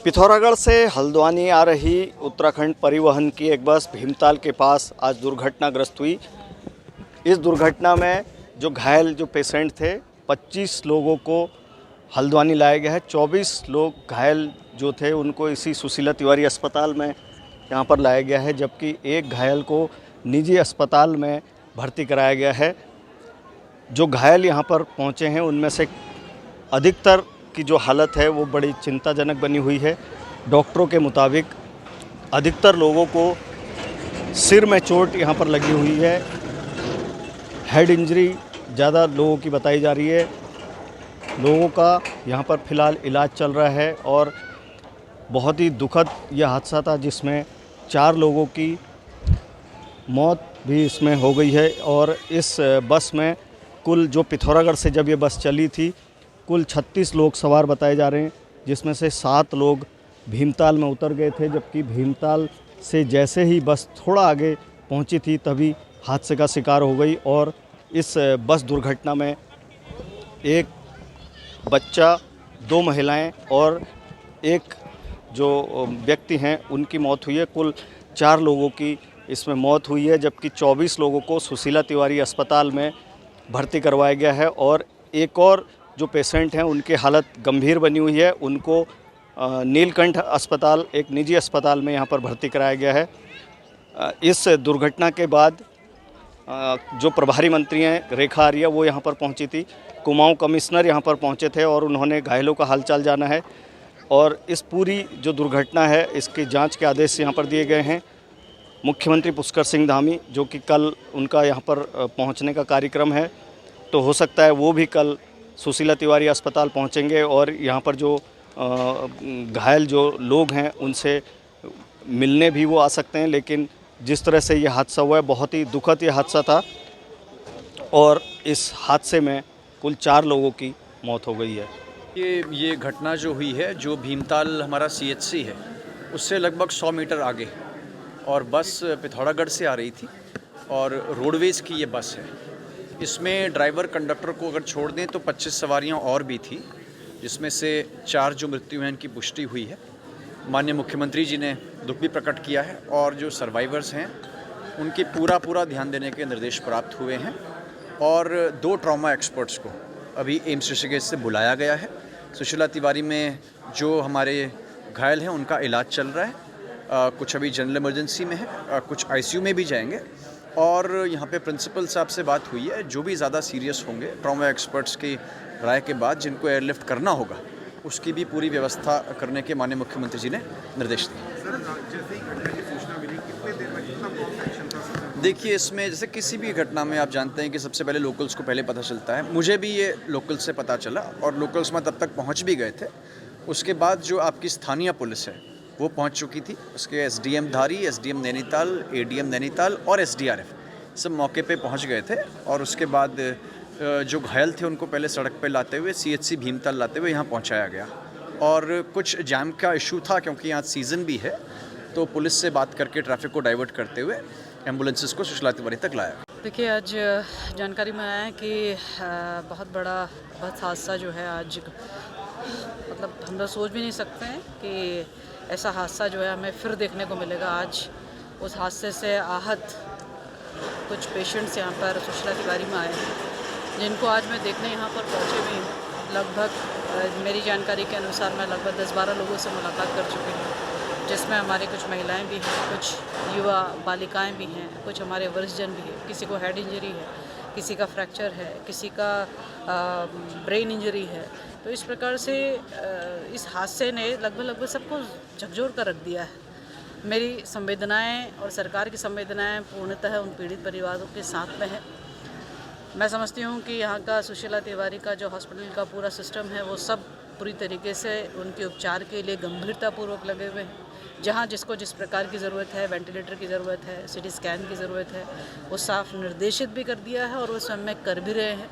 पिथौरागढ़ से हल्द्वानी आ रही उत्तराखंड परिवहन की एक बस भीमताल के पास आज दुर्घटनाग्रस्त हुई। इस दुर्घटना में जो घायल जो पेशेंट थे 25 लोगों को हल्द्वानी लाया गया है। 24 लोग घायल जो थे उनको इसी सुशीला तिवारी अस्पताल में यहाँ पर लाया गया है, जबकि एक घायल को निजी अस्पताल में भर्ती कराया गया है। जो घायल यहाँ पर पहुँचे हैं उनमें से अधिकतर की जो हालत है वो बड़ी चिंताजनक बनी हुई है। डॉक्टरों के मुताबिक अधिकतर लोगों को सिर में चोट यहाँ पर लगी हुई है। हेड इंजरी ज़्यादा लोगों की बताई जा रही है। लोगों का यहाँ पर फ़िलहाल इलाज चल रहा है और बहुत ही दुखद यह हादसा था जिसमें 4 लोगों की मौत भी इसमें हो गई है। और इस बस में कुल जो पिथौरागढ़ से जब ये बस चली थी कुल 36 लोग सवार बताए जा रहे हैं, जिसमें से 7 लोग भीमताल में उतर गए थे, जबकि भीमताल से जैसे ही बस थोड़ा आगे पहुंची थी तभी हादसे का शिकार हो गई। और इस बस दुर्घटना में एक बच्चा, 2 महिलाएं और एक जो व्यक्ति हैं उनकी मौत हुई है। कुल 4 लोगों की इसमें मौत हुई है, जबकि 24 लोगों को सुशीला तिवारी अस्पताल में भर्ती करवाया गया है। और एक और जो पेशेंट हैं उनकी हालत गंभीर बनी हुई है, उनको नीलकंठ अस्पताल, एक निजी अस्पताल में यहाँ पर भर्ती कराया गया है। इस दुर्घटना के बाद जो प्रभारी मंत्री हैं रेखा आर्या वो यहाँ पर पहुँची थी। कुमाऊं कमिश्नर यहाँ पर पहुँचे थे और उन्होंने घायलों का हालचाल जाना है। और इस पूरी जो दुर्घटना है इसकी जांच के आदेश यहाँ पर दिए गए हैं। मुख्यमंत्री पुष्कर सिंह धामी जो कि कल उनका यहाँ पर पहुँचने का कार्यक्रम है, तो हो सकता है वो भी कल सुशीला तिवारी अस्पताल पहुँचेंगे और यहाँ पर जो घायल जो लोग हैं उनसे मिलने भी वो आ सकते हैं। लेकिन जिस तरह से ये हादसा हुआ है बहुत ही दुखद ये हादसा था और इस हादसे में कुल 4 लोगों की मौत हो गई है। ये घटना जो हुई है, जो भीमताल हमारा CHC है उससे लगभग 100 मीटर आगे, और बस पिथौरागढ़ से आ रही थी और रोडवेज़ की ये बस है। इसमें ड्राइवर कंडक्टर को अगर छोड़ दें तो 25 सवारियां और भी थी, जिसमें से 4 जो मृत्यु हैं इनकी पुष्टि हुई है। माननीय मुख्यमंत्री जी ने दुख भी प्रकट किया है और जो सर्वाइवर्स हैं उनकी पूरा ध्यान देने के निर्देश प्राप्त हुए हैं। और 2 ट्रॉमा एक्सपर्ट्स को अभी एम्स ऋषिकेश से बुलाया गया है। सुशीला तिवारी में जो हमारे घायल हैं उनका इलाज चल रहा है। कुछ अभी जनरल इमरजेंसी में है, कुछ ICU में भी जाएंगे। और यहाँ पे प्रिंसिपल साहब से बात हुई है, जो भी ज़्यादा सीरियस होंगे ट्रॉमा एक्सपर्ट्स की राय के बाद जिनको एयरलिफ्ट करना होगा उसकी भी पूरी व्यवस्था करने के माननीय मुख्यमंत्री जी ने निर्देश दिए। देखिए, इसमें जैसे किसी भी घटना में आप जानते हैं कि सबसे पहले लोकल्स को पहले पता चलता है। मुझे भी ये लोकल्स से पता चला और लोकल्स में तब तक पहुँच भी गए थे। उसके बाद जो आपकी स्थानीय पुलिस है वो पहुंच चुकी थी। उसके SDM धारी, SDM नैनीताल, ADM नैनीताल और SDRF सब मौके पे पहुंच गए थे। और उसके बाद जो घायल थे उनको पहले सड़क पे लाते हुए CHC भीमताल लाते हुए यहाँ पहुंचाया गया। और कुछ जाम का इशू था क्योंकि यहाँ सीज़न भी है, तो पुलिस से बात करके ट्रैफिक को डाइवर्ट करते हुए एम्बुलेंसेस को सुशीला तिवारी तक लाया। देखिए, आज जानकारी में आया है कि बहुत बड़ा बस हादसा जो है आज, मतलब हम लोग सोच भी नहीं सकते हैं कि ऐसा हादसा जो है हमें फिर देखने को मिलेगा। आज उस हादसे से आहत कुछ पेशेंट्स यहाँ पर सुशीला तिवारी में आए हैं, जिनको आज मैं देखने यहाँ पर पहुँचे भी हूँ। लगभग मेरी जानकारी के अनुसार मैं लगभग 10-12 लोगों से मुलाकात कर चुकी हूँ, जिसमें हमारे कुछ महिलाएं भी हैं, कुछ युवा बालिकाएं भी हैं, कुछ हमारे वरिष्ठजन भी हैं। किसी को हेड इंजरी है, किसी का फ्रैक्चर है, किसी का ब्रेन इंजरी है। तो इस प्रकार से इस हादसे ने लगभग सबको झकझोर कर रख दिया है। मेरी संवेदनाएं और सरकार की संवेदनाएं पूर्णतः उन पीड़ित परिवारों के साथ में है। मैं समझती हूं कि यहाँ का सुशीला तिवारी का जो हॉस्पिटल का पूरा सिस्टम है वो सब पूरी तरीके से उनके उपचार के लिए गंभीरतापूर्वक लगे हुए हैं। जहाँ जिसको जिस प्रकार की ज़रूरत है, वेंटिलेटर की ज़रूरत है, CT स्कैन की ज़रूरत है, वो साफ निर्देशित भी कर दिया है और वो समय कर भी रहे हैं।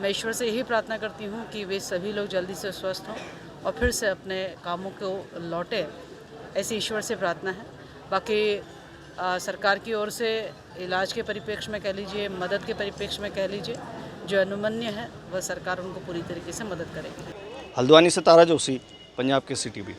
मैं ईश्वर से यही प्रार्थना करती हूँ कि वे सभी लोग जल्दी से स्वस्थ हों और फिर से अपने कामों को लौटे, ऐसी ईश्वर से प्रार्थना है। बाकी सरकार की ओर से इलाज के परिप्रेक्ष्य में कह लीजिए, मदद के परिप्रेक्ष्य में कह लीजिए, जो अनुमन्य है वह सरकार उनको पूरी तरीके से मदद करेगी। हल्द्वानी से तारा जोशी, पंजाब केसरी टीवी।